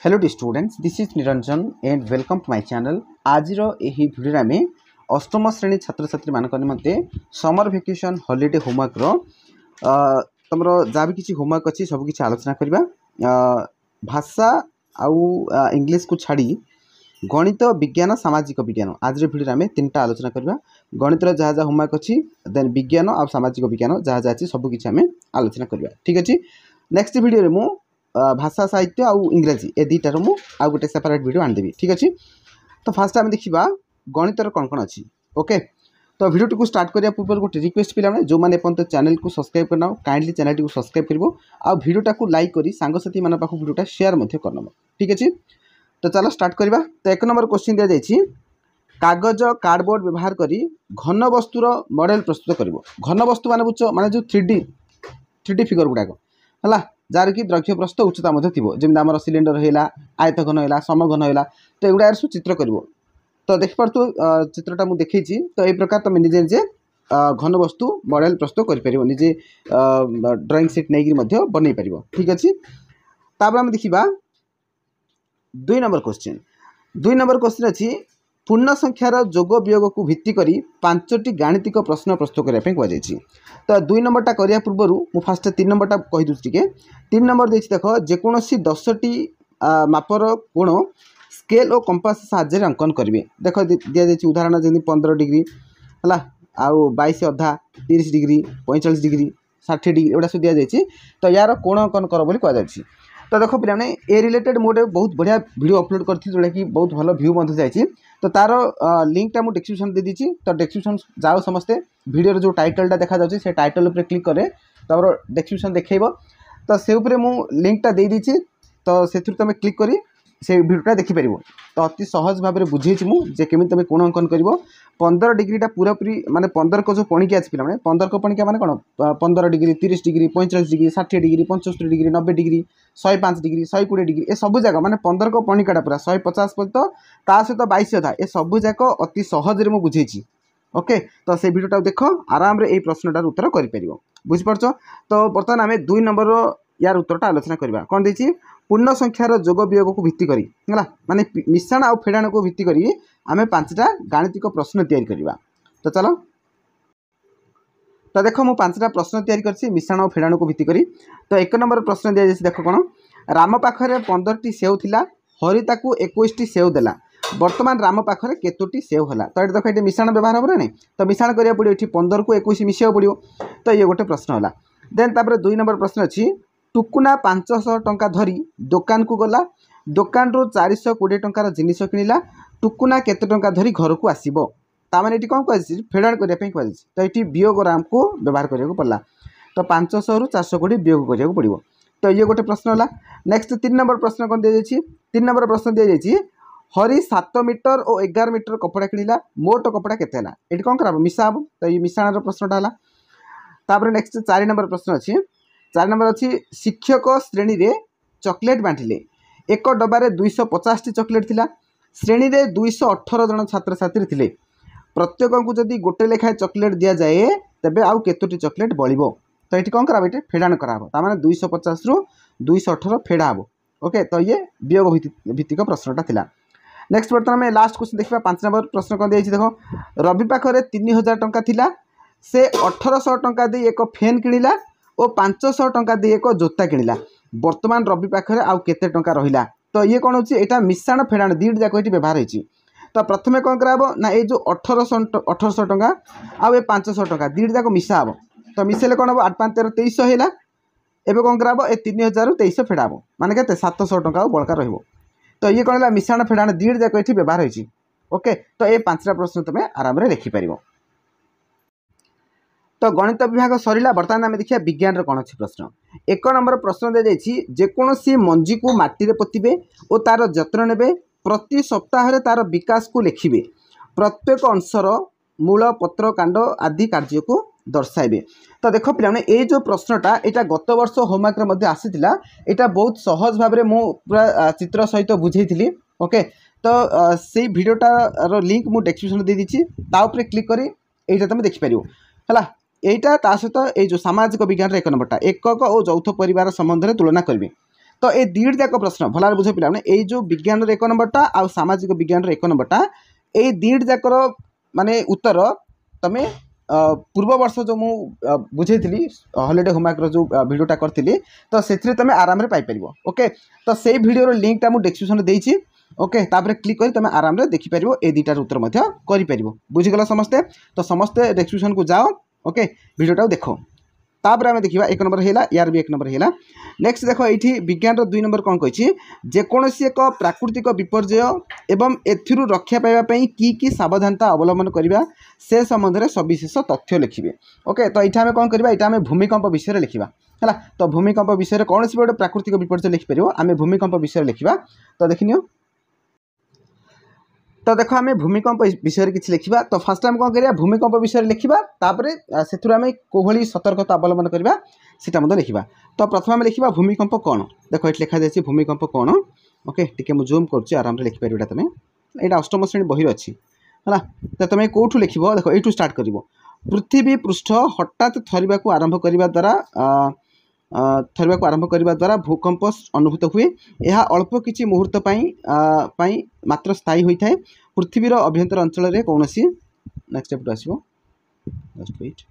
Hello students, this is Niranjan and welcome to my channel. आज यही video आम अष्टम श्रेणी छात्र छात्री मान निमंते समर वेकेशन हॉलिडे होमवर्क तुम जहाँ भी किसी होमवर्क अच्छी सब किसी आलोचना करवा। भाषा आउ इंग्लिश को छाड़ी गणित विज्ञान सामाजिक विज्ञान आज भिडियो आम तीनटा आलोचना करवा। गणित जहाँ जहाँ होमवर्क अच्छी देन विज्ञान आ सामाजिक विज्ञान जहाँ जहाँ अच्छी सब किसी आम आलोचना करवा। ठीक अच्छे, नेक्स्ट भिडियो मु भाषा साहित्य आउ इंग्राजी ए दुईटार मु आउ गोटे सेपरेट वीडियो आनदेवी। ठीक अच्छे, तो फास्ट आम देखा गणितर कौन कौन अच्छी। ओके, तो वीडियो को स्टार्ट करने पूर्व गोटे रिक्वेस्ट पिला जो मैंने एपर्यंत चैनल को सब्सक्राइब करना काइंडली चैनल को सब्सक्राइब कर आ वीडियोटा को लाइक करी सांगसाथी मान पाख वीडियोटा शेयर करना। ठीक अच्छे, तो चलो स्टार्ट करवा। तो एक नंबर क्वेश्चन दिया जाइए, कागज कार्डबोर्ड व्यवहार करी घन वस्तुर मॉडल प्रस्तुत कर। घन वस्तु मान बुझ माने जो 3D फिगर गुड़ाक है जार कि द्रव्य प्रस्थ उच्चता जमी आम सिलिंडर है आयत घन है समघन है, तो एगुड़ा सब चित्र कर। तो देखिपु चित्रटा मुझे देखी, तो ये प्रकार तुम निजे निजे घन वस्तु मॉडल प्रस्तुत कर निजे ड्राइंग सीट नहीं बनई पार। ठीक अच्छे, तापर आम देखा 2 नंबर क्वेश्चन। 2 नंबर क्वेश्चन अच्छी पूर्ण संख्यार जोग वियोग को भित्ति करी 5टी गाणितिक प्रश्न प्रस्तुत करने कहुई। तो 2 नंबरटा करने पूर्व मु फास्ट 3 नंबरटा कहीदे टे। 3 नंबर देख देख जेकोसी 10टी मापर कोण स्केल और कंपास साहाय्य अंकन करेंगे। देख दि जाए उदाहरण जमी 15 डिग्री है आउ 22 अधा 30 डिग्री 45 डिग्री 60 डिग्री एगुड़ा सब दि जाए। तो यार कोण अंकन कर बोली कहुई। तो देख पे ए रिलेटेड मुझे बहुत बढ़िया वीडियो अपलोड करी जोटा कि बहुत भल व्यू जाइए। तो तार लिंकटा मुझे डिस्क्रिप्शन दे दीची, तो डिस्क्रिप्शन जाओ समस्ते वीडियो जो टाइटलटा देखा जाउछि से टाइटल उपर क्लिक करे तमर डिस्क्रिप्शन देखैबो। तो से उपरे मु लिंकटा दे दीची, तो से तुम क्लिक करी से वीडियोटा देखिपर। तो अति सहज भाव में बुझेछि मुझे केमी तुम कोण अंकन कर। 15 डिग्रीटा पूरा पूरी माने 15 को जो पणिका अच्छी पे 15 को पणिका माने कौन 15 degree 30 degree 45 degree 60 degree 75 degree 90 degree 105 degree 120 degree ए सब जगह माने 15 को पणिकाटा पूरा 150 पर्यंत ता सहित 22 अधा ए सब जाक अति सहज में बुझेछि। ओके, तो से वीडियोटा देख आराम रे ए प्रश्नटार उत्तर कर बुझिपार। तो बर्तमान आम 2 नंबर यार उत्तरटा आलोचना करवा। कौन देछि पूर्ण संख्यार जोग वियोग को भित्ति करी है माने मिश्रण आ फेड़ाण को भित्ति करी आम 5टा गाणितिक प्रश्न तैयारी करवा। तो चलो, तो देख मु 5टा प्रश्न तैयारी करछि मिश्रण और फेड़ाण को भित्ति करी। तो 1 नंबर प्रश्न दिया जाइए, देख कौन राम पाखरे 15टी सेव थिला हरि ताकू 21टी सेव देला वर्तमान राम पाखरे केतोटी सेव होला। तो ये देख ये मिश्रण व्यवहार हम ना, तो मिश्रण करिया पड़ो ये 15 को 21 मिसाइक पड़ो। तो ये गोटे प्रश्न होला। देन तापर 2 नंबर प्रश्न अच्छी टुकुना 500 टंका धरी दुकान को गला दुकान रू 420 टंकार जिनिस किणिला टुकुना केते टंका धरी घर को आसीबो। तामाने एटी कौन कह फेड़ाण करने कहुई। तो ये वियोग राम को व्यवहार करा पड़ा। तो 500 रु 420 वियोग करा पड़ो। तो ये गोटे प्रश्न होला। नेक्स्ट 3 नंबर प्रश्न कौन दि जाइए। 3 नंबर प्रश्न दि जाइए हरि 7 मीटर और 11 मीटर कपड़ा किणिला मोट कपड़ा केते है ये कौन कर मिसा हम। तो ये मिश्रण प्रश्नटा है। तापर नेक्स्ट 4 नंबर प्रश्न अच्छी 4 नंबर अच्छी शिक्षक श्रेणी रे चॉकलेट बांटिले एक डबारे 250टी चॉकलेट थिला श्रेणी रे 218 जन छात्र छात्री थिले प्रत्येक को जदि गोटे लेखाएं चॉकलेट दि जाए तेबे आउ केतोटी चॉकलेट बलिबो। तो ये कौन करा फेड़ाण कराब तार 250 रु 218 फेड़ा हम। ओके, तो ये वियोग भित्तिक प्रश्नटा थिला। नेक्स्ट बर्तमान में लास्ट क्वेश्चन देखा 5 नंबर प्रश्न कौन दिया देख रवि पाखरे 3000 टंका थिला से 1800 टंका दे एक फैन किणिला और 500 टंका दे एक जोता किणिला वर्तमान रवि पाखरे आउ केते टंका रहिला। तो ये कौन होची एटा मिश्रण फेड़ाण दीट जाक ये व्यवहार होती। तो प्रथमे कौन कराब ना ये जो 1800 टंका आउ ये 500 टंका दीट जाक मिसा हम। तो मिसेले कौन हम 8 5 13 2300 है एवं कौन कराब ए 3000 रु 2300 फेड़ा हम माने के 700 टंका बड़का रहिबो। तो ये कौन है मिश्रण फेड़ाण दीट जाक ये व्यवहार होती। ओके, तो ये 5टा प्रश्न तुम आराम रे लिखिपार। तो गणित विभाग सरला। बर्तमान आम देखिए विज्ञान कौन अच्छी प्रश्न। 1 नंबर प्रश्न दी जाइए जेकोसी मंजी को माटी रे पोतिबे और तार जत्न नेबे प्रति सप्ताह तार विकास को लिखिबे प्रत्येक अंशर मूल पत्र कांड आदि कार्य को दर्शाइबे। तो देख पे ये जो प्रश्नटा यहाँ गत वर्ष होमवर्क आसीला यहाँ बहुत सहज भाव में मु पूरा चित्र सहित बुझे। ओके, तो से भिडियोटार लिंक मु डिस्क्रिप्शन दे दीची ताऊपर क्लिक करी एटा तुम देखिपर है। एटा ता सहित ये जो सामाजिक विज्ञान 1 नंबरटा एकक और यौथ परिवार संबंध में तुलना करी। तो ये दुईट जाक प्रश्न भल बुझ पिला ये जो विज्ञान 1 नंबरटा आ सामाजिक विज्ञान 1 नंबरटा ये दुईट जाकर माने उत्तर तमें पूर्व वर्ष जो मु बुझे हॉलिडे होमवर्क जो वीडियोटा करी तो से तुम आराम पाइपर। ओके तो से वीडियो लिंकटा मुझे डिस्क्रिप्शन देती। ओके तापर क्लिक कर तुम आराम से देखिपर ये दुईटार उत्तर कर बुझीगल समस्ते। तो समस्ते डिस्क्रिप्शन को जाओ। ओके वीडियोटा देखो तापर आम देखा 1 नंबर है यार भी 1 नंबर है। नेक्स्ट देखो ये विज्ञान 2 नंबर कौन कही जेकोसी एक प्राकृतिक विपर्यय एवं एथिरु रक्षा पाइबापी की सावधानता अवलंबन करवा से संबंध में सविशेष तथ्य लिखिए। ओके तो ये आम कौन करवा ये भूमिकंप विषय लिखा है। तो भूमिकंप विषय कौन सी गोटे प्राकृतिक विपर्यय लिखिपर आम भूमिकंप विषय लिखा। तो देखनी तो देखो आम भूमिकंप विषय किसी लिखा। तो फास्ट आम कौन करिया भूमिकंप विषय लिखा तापर से आम कोभली सतर्कता अवलंबन करवा सीटा लिखा। तो प्रथम आम लिखा भूमिकंप कौन देखो ये लिखा जाए भूमिकंप कौन। ओके टी मुझे जूम कर आराम से लिखिपर तुम यहाँ अष्टम श्रेणी बही अच्छी है। तो तुम कौटू लिख देखो यू स्टार्ट कर पृथ्वी पृष्ठ हठात थरिबा को आरंभ करने द्वारा द्वारा भूकंप अनुभूत हुए। यह अल्प किछि मुहूर्त पाई मात्र स्थायी होता है। पृथ्वीर अभ्यंतर अंचल कौन सी नेक्स्ट स्टेप आसो जस्ट वेट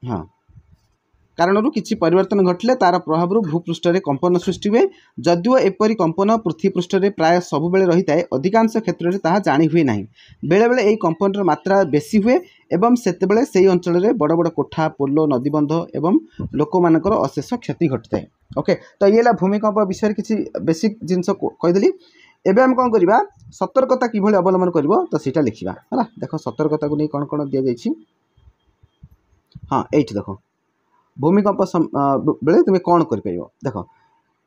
हाँ कारण किसी परिवर्तन घटले तार प्रभाव भूपृष्ठ में कंपन सृष्टि हुए। जदिओ एपरी कंपन पृथ्वी पृष्ठ में प्राय सबुबले रही है अधिकांश क्षेत्र में ताहा जानी हुए ना बेले बेले यही कंपन मात्रा बेसी हुए एवं सेतेबेले से अंचल में बड़ बड़ कोठा पोलो नदीबंध एवं लोक मानकर अशेष क्षति घटी है। ओके तो ये भूमिकंप विषय किसी बेसिक जिनस कहीदेली। एवं आम कौन करवा सतर्कता किभली अवलंबन कर तो सीटा लिखा है। देख सतर्कता को नहीं कौन कौन दि जाइए हाँ ये देख भूमिकंप बेले तुम कौन कर देख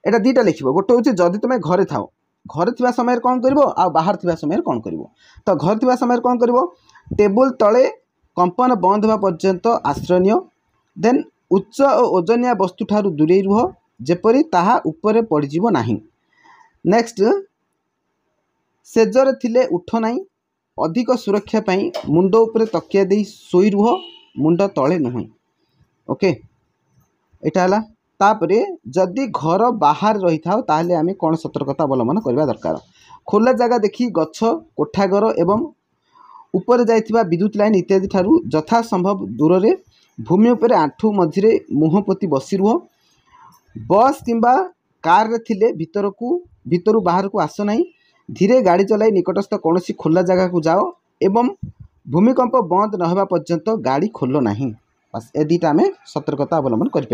यहाँ दुईटा लिख गोटे हूँ जदि तुम घरे थाओ घरे थी समय कौन कर बाहर थी समय कौन कर। तो घर थी समय कौन कर टेबुल तले कंपन बंद होगा पर्यंत आश्रय नियो। देन उच्च और ओजनिया वस्तु ठारू दूरे रुह जेपरी ताहा उपरे पड़ीजिबो नाही। नेक्स्ट सेजरे थिले उठ नाही अधिक सुरक्षा पाई मुंड उपरे तकिया दे सोई रुह मुंड तले नुह। ओके एटा हला तापरे जदि घर बाहर रही था ताहले आमे कौन सतर्कता अवलंबन करवा दरकार। खोला जगह देखी गछ कोठाघर एवं ऊपर जाइथिबा विद्युत लाइन इत्यादि ठारू यथा संभव दूर रे भूमि उपरे आंठू मझिरे मुह पोती बसी रुह। बस किंबा कार रे थिले भितरु बाहर को आस नहीं। धीरे गाड़ी चलाई निकटस्थ कौन सी खोला जगह को जाओ एवं भूमिकंप बंद न होगा पर्यंत गाड़ी खोल नहीं। बस ए दुईटा आम सतर्कता अवलंबन कर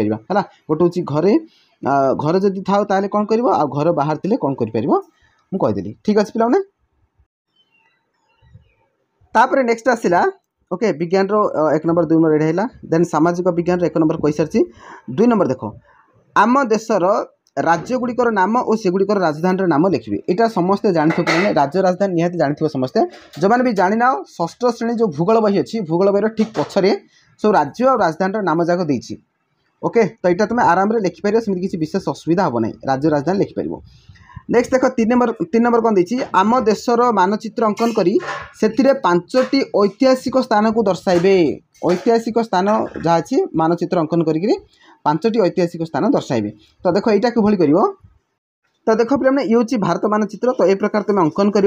गोटे हूँ घरे घर जदि था ताले कौन कर घर बाहर थे कौन कर मुझेदेली। ठीक अच्छे पिला तापर नेक्स्ट आसला। ओके विज्ञान 1 नंबर 2 नंबर एडा देन सामाजिक विज्ञान 1 नंबर कही सारी 2 नंबर देख आम देशर राज्य गुड़िकर नाम और से गुड़िकर राजधानी नाम लिखिए। यहाँ समस्ते जानते पे राज्य राजधानी निहाती जानते समस्ते जो मैंने भी जानी ना 6ष्ठ श्रेणी जो भूगोल बही अच्छी भूगोल बही ठीक पछरे सब राज्य और राजधानी नाम जाक देती। ओके तो यहाँ तुम आराम से लिखिपर सेमती किसी विशेष असुविधा हम ना राज्य राजधानी लिखिपर। नेक्स्ट देख 3 नंबर कौन देती आम देशर मानचित्र अंकन करी से 5टी ऐतिहासिक स्थान को दर्शाइबे। ऐतिहासिक स्थान जहाँ अच्छी मानचित्र अंकन करी 5टी ऐतिहासिक स्थान दर्शाइबे। तो देख यहाँ किभली कर तो देख पे ये हूँ भारत मानचित्र। तो ये प्रकार तुम अंकन कर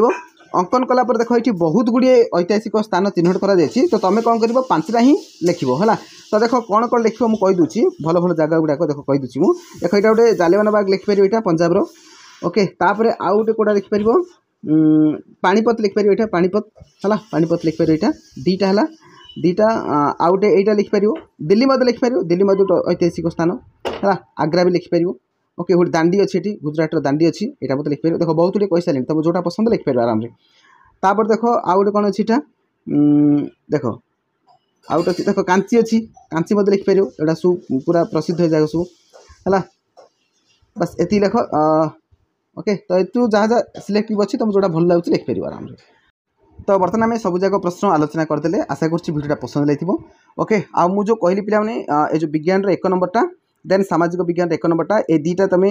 अंकन कलापर देख ये बहुत गुड़िए ऐतिहासिक स्थान चिन्हट कर तो तुम कौन कर 5टा ही लिख है। तो देख कौन कौन लिख मुझे भल भल जगह गुड़ाक देख कहीदे देख यहाँ गोटे जालियावाला बाग लिखिपर यहाँ पंजाब। ओके तापर आउ गोटे कौटा लिखिपर पानीपत लिखिपर यहाँ पानीपत है पानीपत लिखिपर यहाँ दुईटा है दुईटा आउ गोटे यहाँ लिखिपर दिल्ली लिखिपर दिल्ली ऐतिहासिक स्थान है आग्रा भी लिखिपर। ओके गोटे दांडी अच्छी ये गुजराटर दांडी अच्छी यहाँ मत लिखिपर देख बहुत गुटे कही सारे तुम जोटा पसंद लिखिपर आराम से। तापर देख आउ गोटे कौन अच्छी देख आउ गोटे देख कांची अच्छी कांची मत लिखिपर यहाँ सब पूरा प्रसिद्ध जगह सब है बस ये लिख। ओके तो तू जहाँ जहाँ सिलेक्ट अच्छी तुम जोटा भल लगे लिखिपर आराम से। तो बर्तमान आम सब जाक प्रश्न आलोचना करदे आशा कर भिडियोटा पसंद लगे। ओके आ मु जो कहली पे ये जो विज्ञान 1 नंबरटा देन सामाजिक विज्ञान 1 नंबरटा ये दुईटा तुम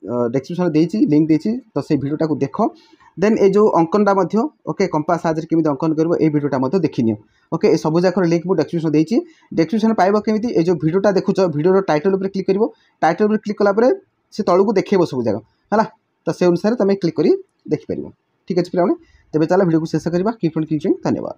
डेस्क्रिप्शन देती लिंक देती तो से भिडियोटा को देख देन ये जो अंकनटा ओके कंपास साहाଯ୍य केमी अंकन कर भिडियोटा देखी नियो ओके ये सब जाकर लिंक मुझे डेस्क्रिप्शन देती डेस्क्रिप्शन पाइब केमी ये जो भिडियोटा देखुच भिडियोर टाइटल उपर क्लिक कर टाइटल उपर क्लिक कलापर से तलू देखो सब जगह है तो से अनुसार तुम क्लिक कर देखिपर ठीक अच्छे पे तेज चलो भिडियो को शेष करवा कीप ऑन कीपिंग धन्यवाद।